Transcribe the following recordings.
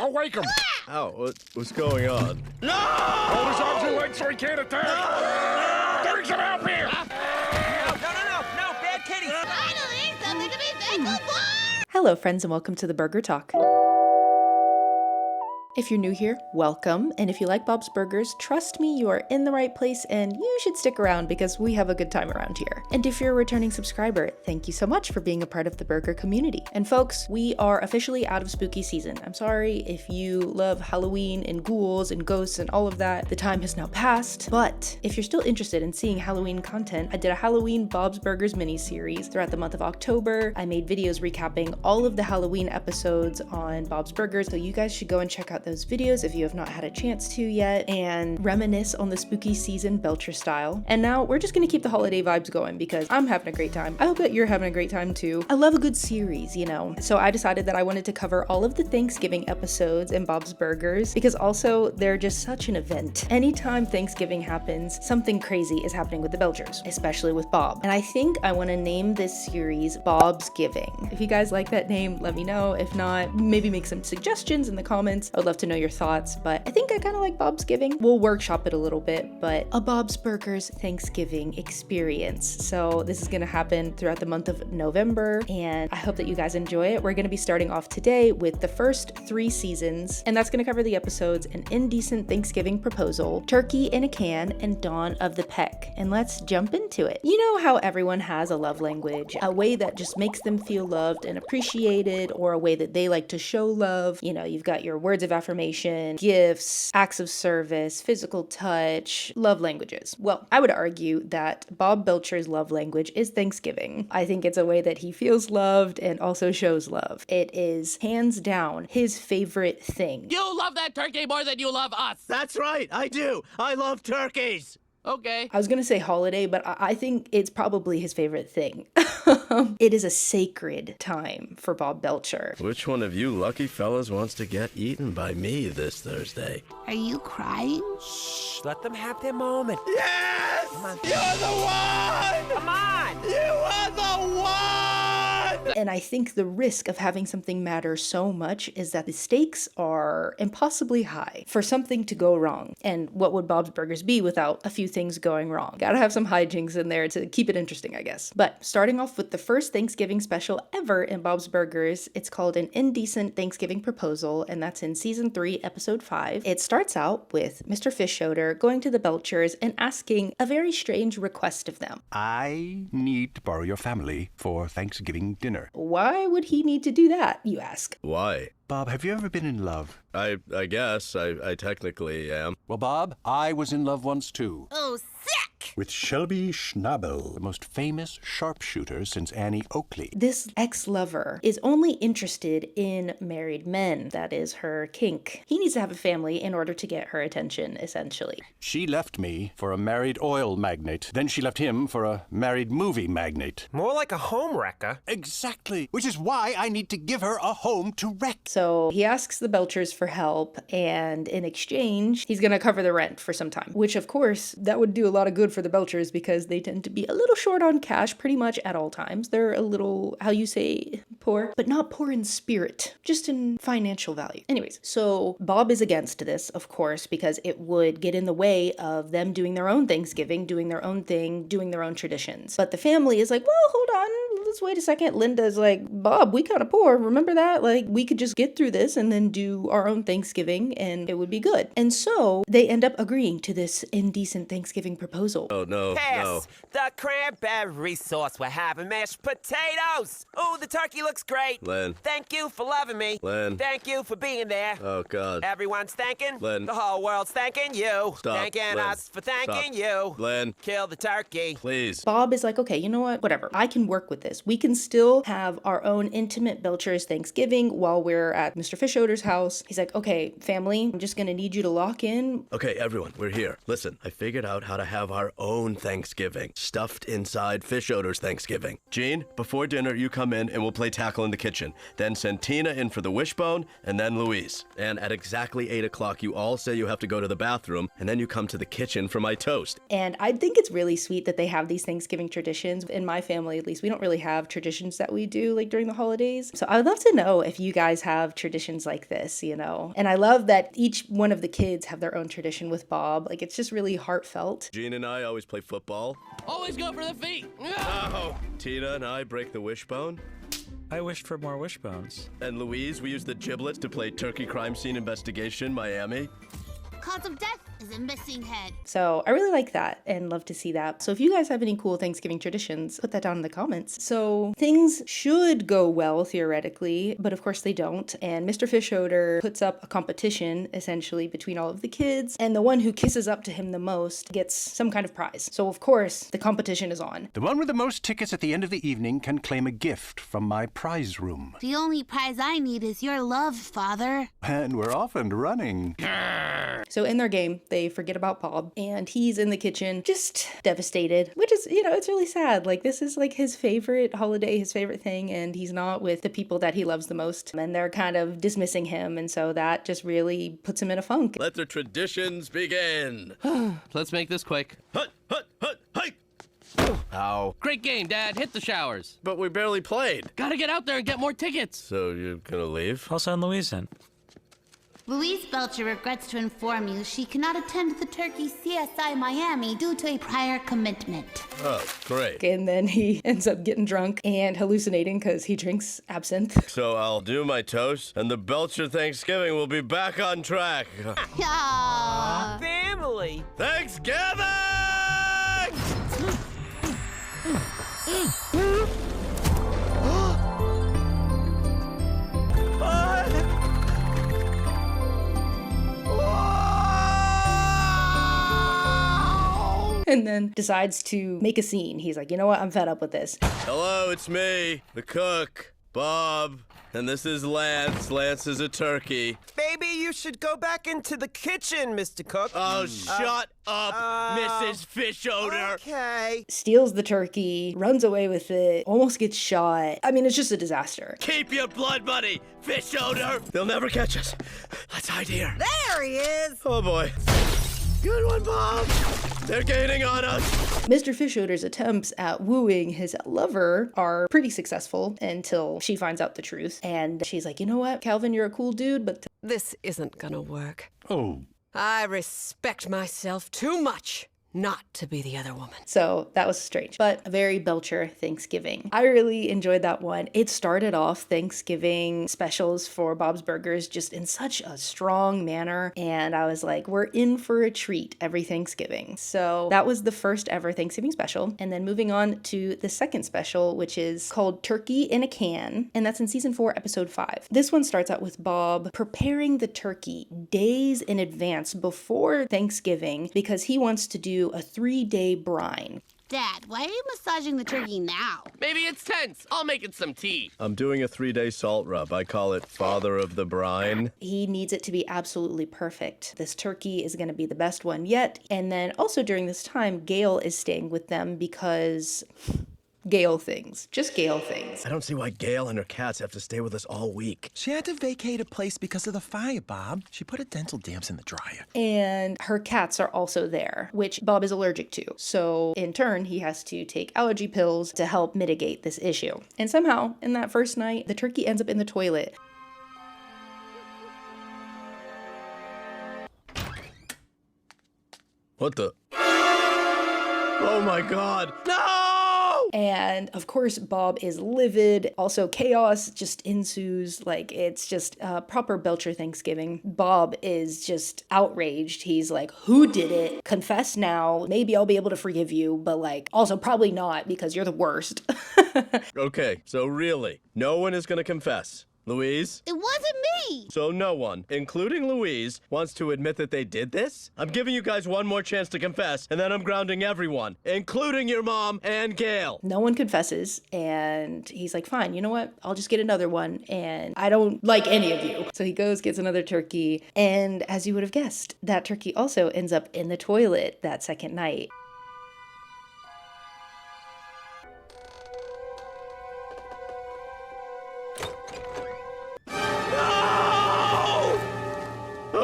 Awake him! Ow, what's going on? No! Hold his arms and legs so he can't attack! No! Bring some help here! No, bad kitty! Finally, something to be thankful for! Hello, friends, and welcome to the Burger Talk. If you're new here, welcome, and if you like Bob's Burgers, trust me, you are in the right place, and you should stick around because we have a good time around here. And if you're a returning subscriber, thank you so much for being a part of the burger community. And folks, we are officially out of spooky season. I'm sorry if you love Halloween and ghouls and ghosts and all of that, the time has now passed, but if you're still interested in seeing Halloween content, I did a Halloween Bob's Burgers mini-series throughout the month of October. I made videos recapping all of the Halloween episodes on Bob's Burgers, so you guys should go and check out those videos if you have not had a chance to yet and reminisce on the spooky season Belcher style. And now we're just gonna keep the holiday vibes going because I'm having a great time. I hope that you're having a great time too. I love a good series, you know. So I decided that I wanted to cover all of the Thanksgiving episodes in Bob's Burgers because also they're just such an event. Anytime Thanksgiving happens, something crazy is happening with the Belchers, especially with Bob. And I think I want to name this series Bobsgiving. If you guys like that name, let me know. If not, maybe make some suggestions in the comments. I would love to know your thoughts, but I think I kind of like Bobsgiving. We'll workshop it a little bit, but a Bob's Burgers Thanksgiving experience. So this is gonna happen throughout the month of November, and I hope that you guys enjoy it. We're gonna be starting off today with the first 3 seasons, and that's gonna cover the episodes An Indecent Thanksgiving Proposal, Turkey in a Can, and Dawn of the Peck. And let's jump into it. You know how everyone has a love language, a way that just makes them feel loved and appreciated, or a way that they like to show love. You know, you've got your words of affirmation, gifts, acts of service, physical touch, love languages. Well, I would argue that Bob Belcher's love language is Thanksgiving. I think it's a way that he feels loved and also shows love. It is hands down his favorite thing. You love that turkey more than you love us! That's right, I do. I love turkeys. Okay. I was gonna say holiday, but I think it's probably his favorite thing. It is a sacred time for Bob Belcher. Which one of you lucky fellas wants to get eaten by me this Thursday? Are you crying? Shh, let them have their moment. Yes! Come on. You're the one! Come on! You are the one! And I think the risk of having something matter so much is that the stakes are impossibly high for something to go wrong. And what would Bob's Burgers be without a few things going wrong? Gotta have some hijinks in there to keep it interesting, I guess. But starting off with the first Thanksgiving special ever in Bob's Burgers, it's called An Indecent Thanksgiving Proposal, and that's in season 3, episode 5. It starts out with Mr. Fischoeder going to the Belchers and asking a very strange request of them. I need to borrow your family for Thanksgiving dinner. Why would he need to do that, you ask? Why? Bob, have you ever been in love? I guess I technically am. Well, Bob, I was in love once too. Oh, sick! With Shelby Schnabel, the most famous sharpshooter since Annie Oakley. This ex-lover is only interested in married men. That is her kink. He needs to have a family in order to get her attention, essentially. She left me for a married oil magnate. Then she left him for a married movie magnate. More like a homewrecker. Exactly. Which is why I need to give her a home to wreck. So he asks the Belchers for help, and in exchange, he's gonna cover the rent for some time. Which, of course, that would do a lot of good for the Belchers because they tend to be a little short on cash pretty much at all times. They're a little, how you say, poor, but not poor in spirit, just in financial value. Anyways, so Bob is against this, of course, because it would get in the way of them doing their own Thanksgiving, doing their own thing, doing their own traditions. But the family is like, well, hold on, let's wait a second. Linda's like, Bob, we kind of poor. Remember that? Like, we could just get through this and then do our own Thanksgiving and it would be good. And so they end up agreeing to this indecent Thanksgiving proposal. Oh, no, Pass! no. The cranberry sauce we're having, mashed potatoes! Ooh, the turkey looks great! Len. Thank you for loving me. Len. Thank you for being there. Oh, God. Everyone's thanking. Len. The whole world's thanking you. Stop, Thanking Len. us for thanking Stop. you. Len. Kill the turkey. Please. Bob is like, okay, you know what? Whatever. I can work with this. We can still have our own intimate Belcher's Thanksgiving while we're at Mr. Fischoeder's house. He's like, okay, family, I'm just gonna need you to lock in. Okay, everyone, we're here. Listen, I figured out how to have our own Thanksgiving, stuffed inside Fischoeder's Thanksgiving. Gene, before dinner, you come in and we'll play tackle in the kitchen. Then send Tina in for the wishbone, and then Louise. And at exactly 8 o'clock, you all say you have to go to the bathroom, and then you come to the kitchen for my toast. And I think it's really sweet that they have these Thanksgiving traditions. In my family, at least, we don't really have traditions that we do like during the holidays. So I would love to know if you guys have traditions like this, you know. And I love that each one of the kids have their own tradition with Bob. Like, it's just really heartfelt. Gene and I always play football. Always go for the feet. Oh. Tina and I break the wishbone. I wished for more wishbones. And Louise, we use the giblets to play Turkey Crime Scene Investigation, Miami. Cause of death is a missing head. So I really like that and love to see that. So if you guys have any cool Thanksgiving traditions, put that down in the comments. So things should go well theoretically, but of course they don't. And Mr. Fishoder puts up a competition essentially between all of the kids, and the one who kisses up to him the most gets some kind of prize. So of course the competition is on. The one with the most tickets at the end of the evening can claim a gift from my prize room. The only prize I need is your love, Father. And we're off and running. So in their game, they forget about Bob, and he's in the kitchen just devastated, which is, you know, it's really sad. Like, this is like his favorite holiday, his favorite thing, and he's not with the people that he loves the most, and they're kind of dismissing him, and so that just really puts him in a funk. Let the traditions begin. Let's make this quick. Hut, hut, hut, hike. Ow. Great game, Dad. Hit the showers. But we barely played. Gotta get out there and get more tickets. So you're gonna leave? I'll send Louise in. Louise Belcher regrets to inform you she cannot attend the Turkey CSI Miami due to a prior commitment. Oh, great. And then he ends up getting drunk and hallucinating because he drinks absinthe. So I'll do my toast, and the Belcher Thanksgiving will be back on track. Ah. Family. Thanksgiving! And then decides to make a scene. He's like, you know what? I'm fed up with this. Hello, it's me, the cook, Bob. And this is Lance. Lance is a turkey. Maybe you should go back into the kitchen, Mr. Cook. Oh, shut up, Mrs. Fishoder. Okay. Steals the turkey, runs away with it, almost gets shot. I mean, it's just a disaster. Keep your blood money, Fishoder. They'll never catch us. Let's hide here. There he is. Oh, boy. Good one, Bob. They're gaining on us. Mr. Fishoder's attempts at wooing his lover are pretty successful until she finds out the truth. And she's like, you know what, Calvin, you're a cool dude, but This isn't gonna work. Oh. I respect myself too much not to be the other woman. so that was strange, but a very Belcher Thanksgiving. I really enjoyed that one. It started off Thanksgiving specials for Bob's Burgers just in such a strong manner, and I was like, we're in for a treat every Thanksgiving. So that was the first ever Thanksgiving special, and then moving on to the second special, which is called Turkey in a Can, and that's in season 4, episode 5. This one starts out with Bob preparing the turkey days in advance before Thanksgiving because he wants to do a 3-day brine. Dad, why are you massaging the turkey now? Maybe it's tense. I'll make it some tea. I'm doing a 3-day salt rub. I call it Father of the Brine. He needs it to be absolutely perfect. This turkey is going to be the best one yet. And then also during this time, Gail is staying with them because Gail things. Just Gail things. I don't see why Gail and her cats have to stay with us all week. She had to vacate a place because of the fire, Bob. She put her dental dams in the dryer. And her cats are also there, which Bob is allergic to. So in turn, he has to take allergy pills to help mitigate this issue. And somehow, in that first night, the turkey ends up in the toilet. What the? Oh my God. No! And of course, Bob is livid. Also, chaos just ensues. Like, it's just a proper Belcher Thanksgiving. Bob is just outraged. He's like, who did it? Confess now. Maybe I'll be able to forgive you, but like, also probably not because you're the worst. Okay, so really, no one is gonna confess. Louise? It wasn't me! So no one, including Louise, wants to admit that they did this? I'm giving you guys one more chance to confess, and then I'm grounding everyone, including your mom and Gail. No one confesses, and he's like, fine, you know what? I'll just get another one, and I don't like any of you. So he goes, gets another turkey, and as you would have guessed, that turkey also ends up in the toilet that second night.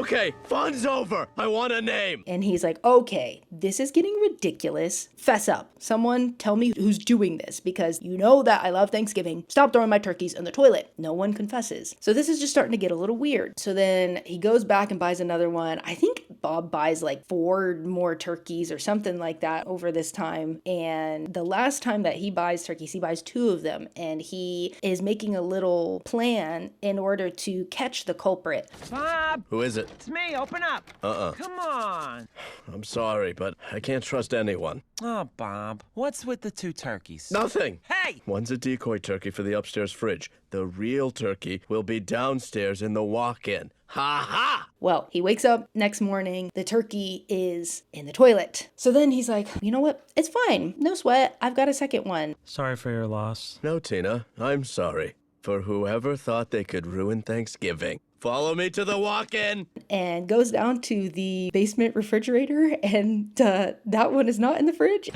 Okay, fun's over. I want a name. And he's like, okay, this is getting ridiculous. Fess up. Someone tell me who's doing this, because you know that I love Thanksgiving. Stop throwing my turkeys in the toilet. No one confesses. So this is just starting to get a little weird. So then he goes back and buys another one. I think Bob buys like 4 more turkeys or something like that over this time. And the last time that he buys turkeys, he buys 2 of them. And he is making a little plan in order to catch the culprit. Bob! Who is it? It's me, open up. Come on. I'm sorry, but I can't trust anyone. Oh, Bob, what's with the 2 turkeys? Nothing. Hey! One's a decoy turkey for the upstairs fridge. The real turkey will be downstairs in the walk-in. Ha ha! Well, he wakes up next morning, the turkey is in the toilet. So then he's like, you know what? It's fine. No sweat. I've got a second one. Sorry for your loss. No, Tina, I'm sorry. For whoever thought they could ruin Thanksgiving. Follow me to the walk-in. And goes down to the basement refrigerator, and that one is not in the fridge.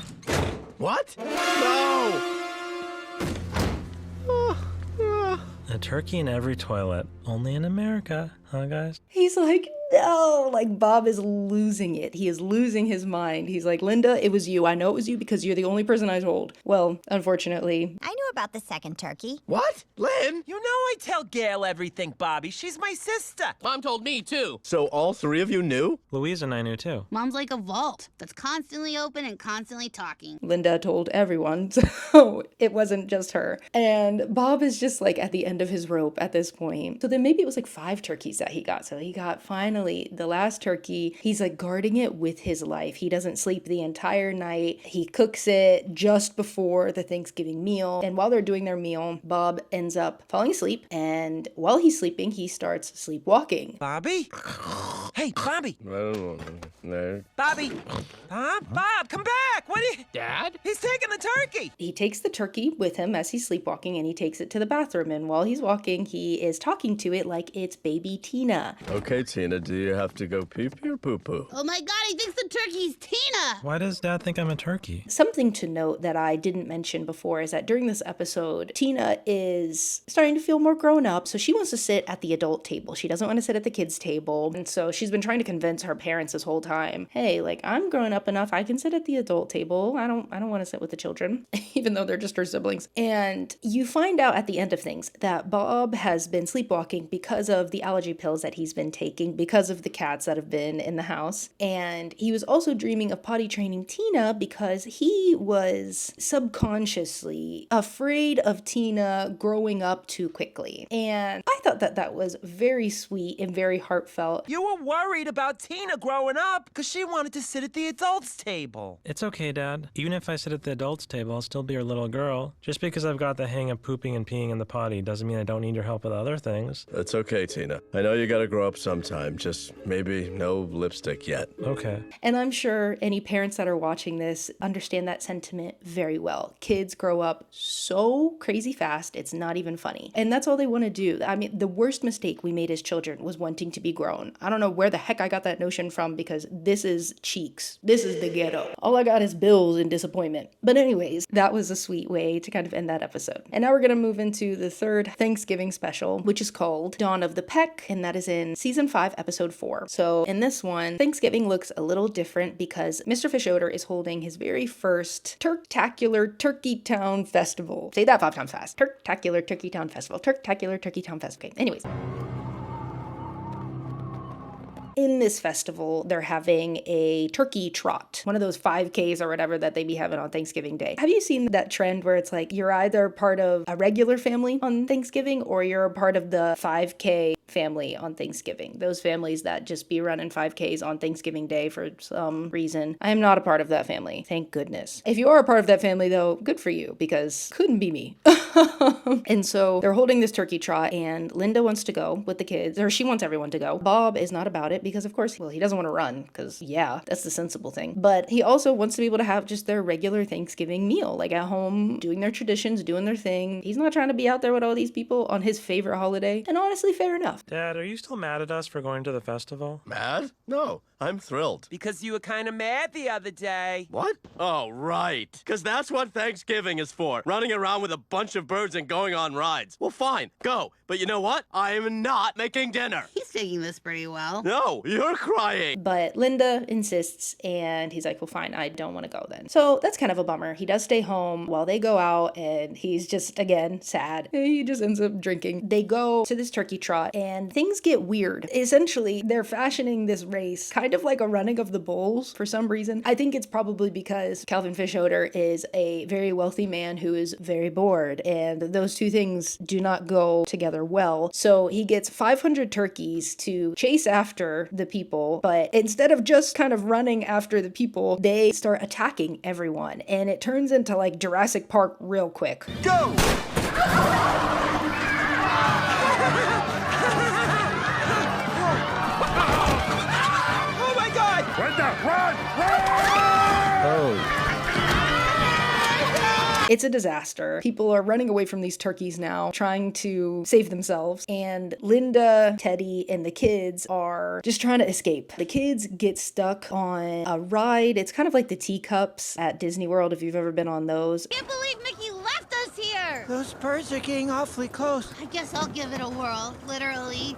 What? No! A turkey in every toilet. Only in America, huh, guys? He's like, no, like Bob is losing it. He is losing his mind. He's like, Linda, it was you. I know it was you because you're the only person I told. Well, unfortunately. I knew about the second turkey. What? Lynn? You know I tell Gail everything, Bobby. She's my sister. Mom told me, too. So all 3 of you knew? Louise and I knew too. Mom's like a vault that's constantly open and constantly talking. Linda told everyone, so it wasn't just her. And Bob is just like at the end of his rope at this point. So then maybe it was like 5 turkeys that he got. So he got finally the last turkey. He's like guarding it with his life. He doesn't sleep the entire night. He cooks it just before the Thanksgiving meal. And while they're doing their meal, Bob ends up falling asleep. And while he's sleeping, he starts sleepwalking. Bobby? Hey, Bobby. No. Bobby. Bob, come back. What are you... Dad? He's taking the turkey. He takes the turkey with him as he's sleepwalking, and he takes it to the bathroom. And while he's walking, he is talking to it like it's baby Tina. Okay, Tina, do you have to go pee-pee or poo-poo? Oh my god, he thinks the turkey's Tina! Why does Dad think I'm a turkey? Something to note that I didn't mention before is that during this episode, Tina is starting to feel more grown up, so she wants to sit at the adult table. She doesn't want to sit at the kids' table. And so she's been trying to convince her parents this whole time, hey, like, I'm grown up enough, I can sit at the adult table. I don't want to sit with the children, even though they're just her siblings. And you find out at the end of things that Bob has been sleepwalking because of the allergy pills that he's been taking, because of the cats that have been in the house. And he was also dreaming of potty training Tina because he was subconsciously afraid of Tina growing up too quickly. And I thought that that was very sweet and very heartfelt. You were worried about Tina growing up because she wanted to sit at the adults' table. It's okay, Dad. Even if I sit at the adults' table, I'll still be your little girl. Just because I've got the hang of pooping and peeing in the potty doesn't mean I don't need your help with other things. It's okay, Tina. I know you gotta grow up sometime, just maybe no lipstick yet. Okay. And I'm sure any parents that are watching this understand that sentiment very well. Kids grow up so crazy fast, it's not even funny. And that's all they want to do. I mean, the worst mistake we made as children was wanting to be grown. I don't know where the heck I got that notion from because this is cheeks. This is the ghetto. All I got is bills and disappointment. But anyways, that was a sweet way to kind of end that episode. And now we're going to move into the third Thanksgiving special, which is called Dawn of the Peck, and that is in season 5, episode 4. So in this one, Thanksgiving looks a little different because Mr. Fischoeder is holding his very first Turktacular Turkey Town Festival. Say that 5 times fast. Turktacular Turkey Town Festival. Turktacular Turkey Town Festival. Okay, anyways. In this festival, they're having a turkey trot, one of those 5Ks or whatever that they be having on Thanksgiving Day. Have you seen that trend where it's like you're either part of a regular family on Thanksgiving or you're a part of the 5K family on Thanksgiving? Those families that just be running 5Ks on Thanksgiving Day for some reason. I am not a part of that family, thank goodness. If you are a part of that family though, good for you, because couldn't be me. And so they're holding this turkey trot and Linda wants to go with the kids, or she wants everyone to go. Bob is not about it because of course, well, he doesn't want to run because yeah, that's the sensible thing. But he also wants to be able to have just their regular Thanksgiving meal, like at home, doing their traditions, doing their thing. He's not trying to be out there with all these people on his favorite holiday. And honestly, fair enough. stuff. Dad, are you still mad at us for going to the festival? Mad? No, I'm thrilled. Because you were kind of mad the other day. What? Oh, right. Because that's what Thanksgiving is for. Running around with a bunch of birds and going on rides. Well, fine, go. But you know what? I am not making dinner. He's taking this pretty well. No, you're crying. But Linda insists, and he's like, well, fine, I don't want to go then. So that's kind of a bummer. He does stay home while they go out, and he's just, again, sad. He just ends up drinking. They go to this turkey trot, and things get weird. Essentially, they're fashioning this race, kind of like a running of the bulls for some reason. I think it's probably because Calvin Fishoder is a very wealthy man who is very bored, and those two things do not go together well. So he gets 500 turkeys to chase after the people, but instead of just kind of running after the people, they start attacking everyone, and it turns into like Jurassic Park real quick. Go! Oh my God! Linda, run! Run! It's a disaster. People are running away from these turkeys now, trying to save themselves. And Linda, Teddy, and the kids are just trying to escape. The kids get stuck on a ride. It's kind of like the teacups at Disney World, if you've ever been on those. Can't believe Mickey left us here! Those birds are getting awfully close. I guess I'll give it a whirl, literally.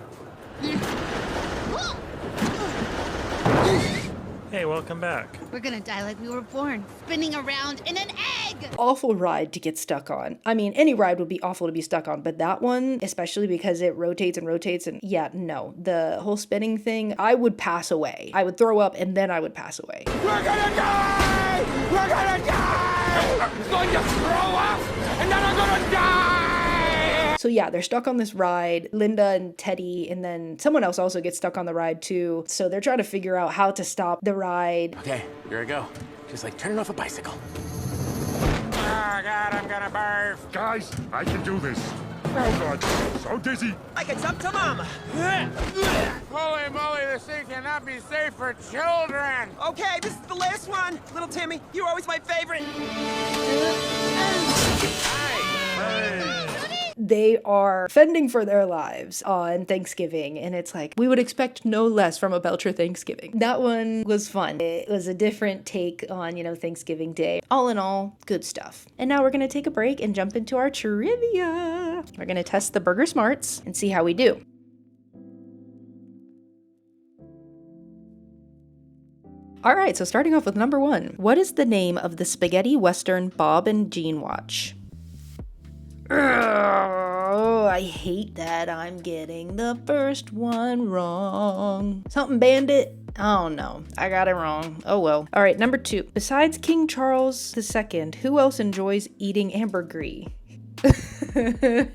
Hey, welcome back. We're gonna die like we were born, spinning around in an egg! Awful ride to get stuck on. I mean, any ride would be awful to be stuck on, but that one, especially because it rotates and rotates, and yeah, no. The whole spinning thing, I would pass away. I would throw up and then I would pass away. We're gonna die! We're gonna die! I'm going to throw up, and then I'm gonna die! So yeah, they're stuck on this ride. Linda and Teddy, and then someone else also gets stuck on the ride too. So they're trying to figure out how to stop the ride. Okay, here I go. Just like turning off a bicycle. Oh, God, I'm gonna barf. Guys, I can do this. Oh, God, so dizzy. Like it's up to Mama. Holy moly, this thing cannot be safe for children. Okay, this is the last one. Little Timmy, you're always my favorite. They are fending for their lives on Thanksgiving, and it's like, we would expect no less from a Belcher Thanksgiving. That one was fun. It was a different take on, Thanksgiving Day. All in all, good stuff. And now we're gonna take a break and jump into our trivia. We're gonna test the burger smarts and see how we do. All right, so starting off with number 1. What is the name of the spaghetti western Bob and Jean watch? Oh, I hate that I'm getting the first one wrong. Something Bandit? Oh no, I got it wrong. Oh well. All right, number 2. Besides King Charles II, who else enjoys eating ambergris? I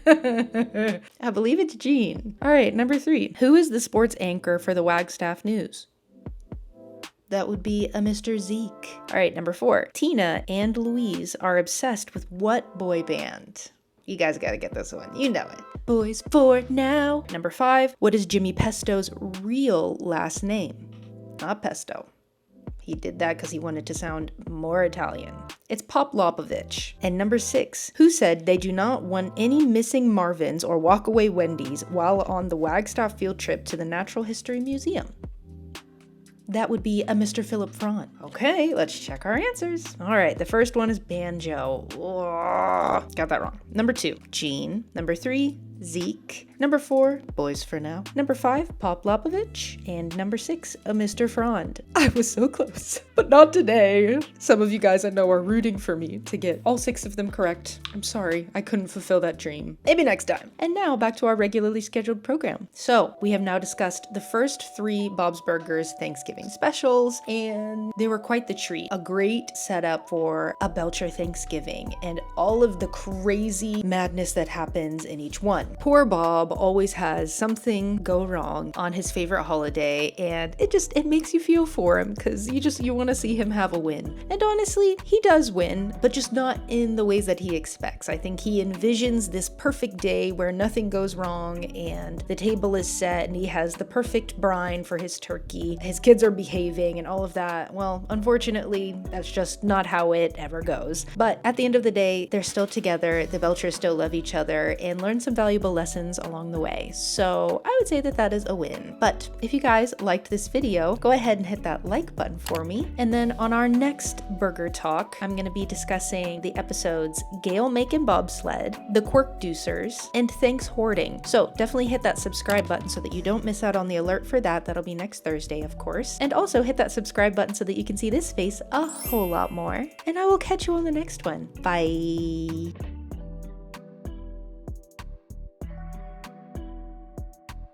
believe it's Jean. All right, number 3. Who is the sports anchor for the Wagstaff News? That would be a Mr. Zeke. All right, number 4. Tina and Louise are obsessed with what boy band? You guys gotta get this one. You know it. Boys for now. Number 5. What is Jimmy Pesto's real last name? Not Pesto. He did that because he wanted to sound more Italian. It's Poplopovich. And number 6. Who said they do not want any missing Marvins or walkaway Wendy's while on the Wagstaff field trip to the Natural History Museum? That would be a Mr. Philip Fraun. Okay, let's check our answers. All right, the first one is banjo. Ugh, got that wrong. Number 2, Jean. Number 3, Zeke. Number 4, Boys for Now. Number 5, Poplopovich. And number 6, a Mr. Frond. I was so close, but not today. Some of you guys I know are rooting for me to get all 6 of them correct. I'm sorry, I couldn't fulfill that dream. Maybe next time. And now back to our regularly scheduled program. So we have now discussed the first 3 Bob's Burgers Thanksgiving specials, and they were quite the treat. A great setup for a Belcher Thanksgiving and all of the crazy madness that happens in each one. Poor Bob always has something go wrong on his favorite holiday, and it makes you feel for him because you want to see him have a win. And honestly, he does win, but just not in the ways that he expects. I think he envisions this perfect day where nothing goes wrong and the table is set and he has the perfect brine for his turkey. His kids are behaving and all of that. Well, unfortunately, that's just not how it ever goes. But at the end of the day, they're still together. The Belchers still love each other and learn some valuable valuable lessons along the way. So I would say that that is a win. But if you guys liked this video, go ahead and hit that like button for me. And then on our next burger talk, I'm gonna be discussing the episodes Gail Makin' Bobsled, The Quirk Deucers, and Thanks Hoarding. So definitely hit that subscribe button so that you don't miss out on the alert for that. That'll be next Thursday, of course. And also hit that subscribe button so that you can see this face a whole lot more. And I will catch you on the next one. Bye.